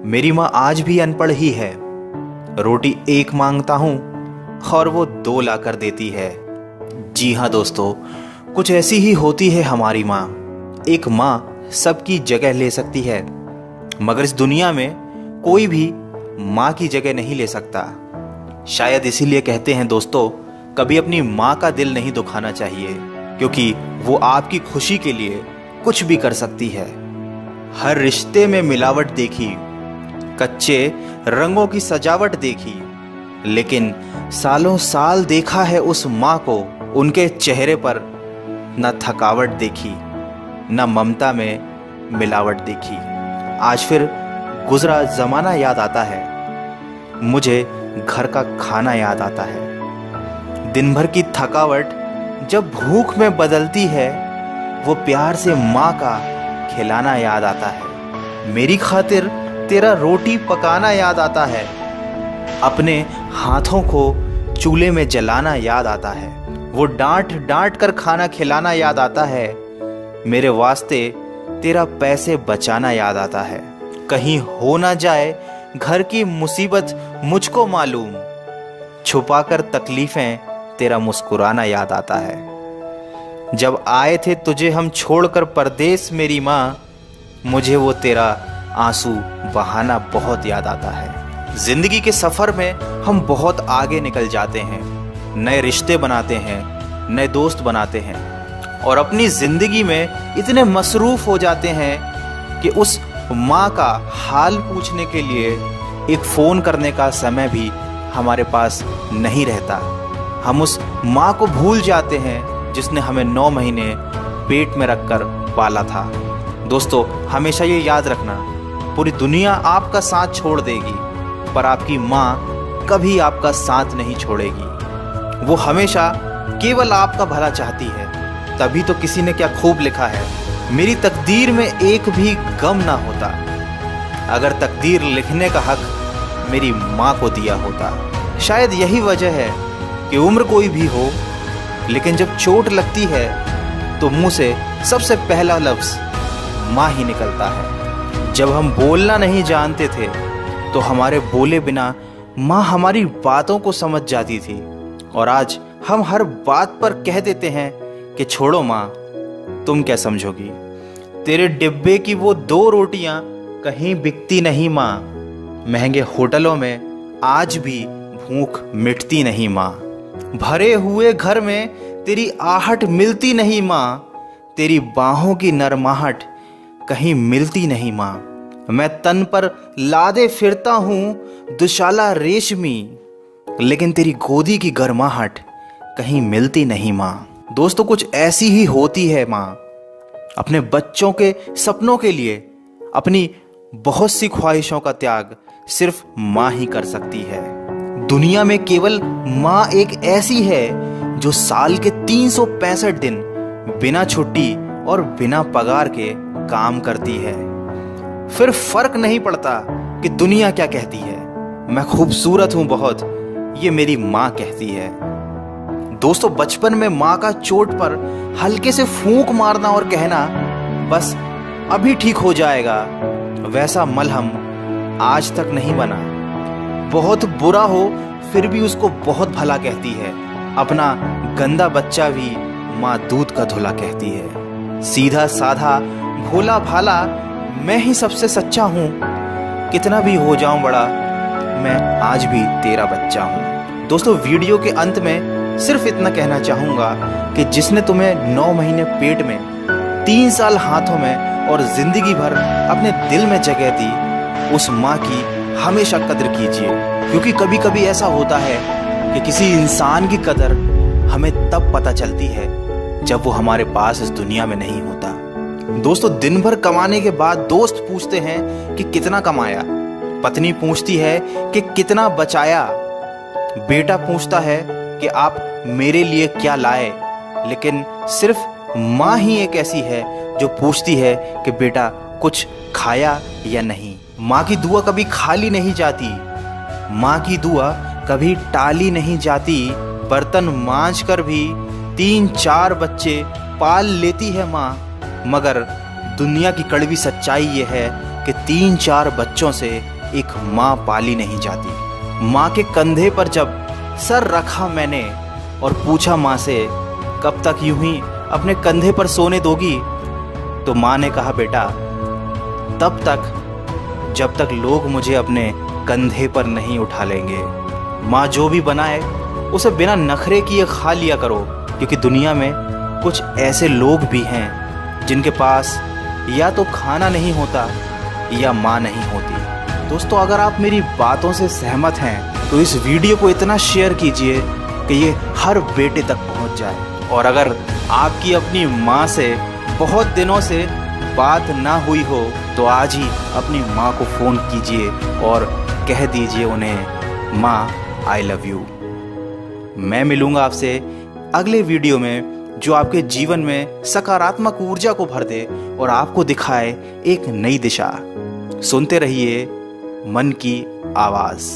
मेरी माँ आज भी अनपढ़ ही है। रोटी एक मांगता हूँ और वो दो लाकर देती है। जी हाँ दोस्तों, कुछ ऐसी ही होती है हमारी माँ। एक माँ सबकी जगह ले सकती है, मगर इस दुनिया में कोई भी माँ की जगह नहीं ले सकता। शायद इसीलिए कहते हैं दोस्तों, कभी अपनी माँ का दिल नहीं दुखाना चाहिए, क्योंकि वो आपकी खुशी के लिए कुछ भी कर सकती है। हर रिश्ते में मिलावट देखी, कच्चे रंगों की सजावट देखी, लेकिन सालों साल देखा है उस माँ को, उनके चेहरे पर न थकावट देखी, न ममता में मिलावट देखी। आज फिर गुजरा जमाना याद आता है, मुझे घर का खाना याद आता है। दिन भर की थकावट जब भूख में बदलती है, वो प्यार से माँ का खिलाना याद आता है। मेरी खातिर तेरा रोटी पकाना याद आता है, अपने हाथों को चूल्हे में जलाना याद आता है। वो डांट डांट कर खाना खिलाना याद आता है, मेरे वास्ते तेरा पैसे बचाना याद आता है। कहीं हो ना जाए घर की मुसीबत मुझको मालूम, छुपाकर तकलीफें तेरा मुस्कुराना याद आता है। जब आए थे तुझे हम छोड़कर परदेस मेरी माँ, मुझे वो तेरा आंसू बहाना बहुत याद आता है। जिंदगी के सफ़र में हम बहुत आगे निकल जाते हैं, नए रिश्ते बनाते हैं, नए दोस्त बनाते हैं और अपनी ज़िंदगी में इतने मसरूफ़ हो जाते हैं कि उस माँ का हाल पूछने के लिए एक फ़ोन करने का समय भी हमारे पास नहीं रहता। हम उस माँ को भूल जाते हैं जिसने हमें 9 महीने पेट में रखकर पाला था। दोस्तों, हमेशा ये याद रखना, पूरी दुनिया आपका साथ छोड़ देगी, पर आपकी माँ कभी आपका साथ नहीं छोड़ेगी। वो हमेशा केवल आपका भला चाहती है। तभी तो किसी ने क्या खूब लिखा है, मेरी तकदीर में एक भी गम ना होता, अगर तकदीर लिखने का हक मेरी माँ को दिया होता। शायद यही वजह है कि उम्र कोई भी हो, लेकिन जब चोट लगती है तो मुंह से सबसे पहला लफ्ज़ माँ ही निकलता है। जब हम बोलना नहीं जानते थे तो हमारे बोले बिना माँ हमारी बातों को समझ जाती थी, और आज हम हर बात पर कह देते हैं कि छोड़ो माँ, तुम क्या समझोगी। तेरे डिब्बे की वो 2 रोटियां कहीं बिकती नहीं माँ, महंगे होटलों में आज भी भूख मिटती नहीं माँ। भरे हुए घर में तेरी आहट मिलती नहीं माँ, तेरी बाहों की नरमाहट कहीं मिलती नहीं माँ। मैं तन पर लादे फिरता हूँ दुशाला रेशमी, लेकिन तेरी गोदी की गर्माहट कहीं मिलती नहीं माँ। दोस्तों, कुछ ऐसी ही होती है माँ। अपने बच्चों के सपनों के लिए अपनी बहुत सी ख्वाहिशों का त्याग सिर्फ माँ ही कर सकती है। दुनिया में केवल माँ एक ऐसी है जो साल के 365 दिन बिना छुट्टी और बिना पगार के काम करती है। फिर फर्क नहीं पड़ता कि दुनिया क्या कहती है, मैं खूबसूरत हूँ बहुत, ये मेरी माँ कहती है। दोस्तों, बचपन में माँ का चोट पर हल्के से फूंक मारना और कहना बस अभी ठीक हो जाएगा, वैसा मलहम आज तक नहीं बना। बहुत बुरा हो फिर भी उसको बहुत भला कहती है। अपना गंदा बच्चा भी माँ दूध का धुला कहती है। सीधा साधा भोला भाला मैं ही सबसे सच्चा हूँ, कितना भी हो जाऊं बड़ा, मैं आज भी तेरा बच्चा हूँ। दोस्तों, वीडियो के अंत में सिर्फ इतना कहना चाहूँगा कि जिसने तुम्हें 9 महीने पेट में, 3 साल हाथों में और ज़िंदगी भर अपने दिल में जगह दी, उस माँ की हमेशा कदर कीजिए, क्योंकि कभी कभी ऐसा होता है कि किसी इंसान की कदर हमें तब पता चलती है जब वो हमारे पास इस दुनिया में नहीं होता। दोस्तों, दिन भर कमाने के बाद दोस्त पूछते हैं कि कितना कमाया, पत्नी पूछती है कि कितना बचाया, बेटा पूछता है कि आप मेरे लिए क्या लाए, लेकिन सिर्फ माँ ही एक ऐसी है जो पूछती है कि बेटा कुछ खाया या नहीं। माँ की दुआ कभी खाली नहीं जाती, माँ की दुआ कभी टाली नहीं जाती। बर्तन मांज कर भी 3-4 बच्चे पाल लेती है माँ, मगर दुनिया की कड़वी सच्चाई ये है कि 3-4 बच्चों से एक माँ पाली नहीं जाती। माँ के कंधे पर जब सर रखा मैंने और पूछा माँ से कब तक यूं ही अपने कंधे पर सोने दोगी, तो माँ ने कहा बेटा तब तक जब तक लोग मुझे अपने कंधे पर नहीं उठा लेंगे। माँ जो भी बनाए उसे बिना नखरे किए खा लिया करो, क्योंकि दुनिया में कुछ ऐसे लोग भी हैं जिनके पास या तो खाना नहीं होता या माँ नहीं होती। दोस्तों, अगर आप मेरी बातों से सहमत हैं तो इस वीडियो को इतना शेयर कीजिए कि ये हर बेटे तक पहुंच जाए। और अगर आपकी अपनी माँ से बहुत दिनों से बात ना हुई हो तो आज ही अपनी माँ को फ़ोन कीजिए और कह दीजिए उन्हें माँ आई लव यू। मैं मिलूँगा आपसे अगले वीडियो में जो आपके जीवन में सकारात्मक ऊर्जा को भर दे और आपको दिखाए एक नई दिशा। सुनते रहिए मन की आवाज़।